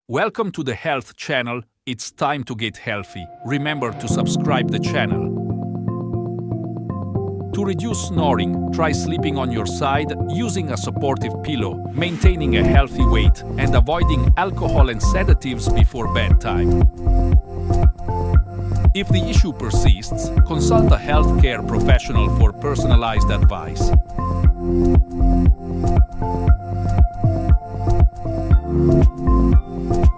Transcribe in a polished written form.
Welcome to the Health Channel. It's time to get healthy. Remember to subscribe the channel. To reduce snoring, try sleeping on your side using a supportive pillow, maintaining a healthy weight, and avoiding alcohol and sedatives before bedtime. If the issue persists, consult a healthcare professional for personalized advice.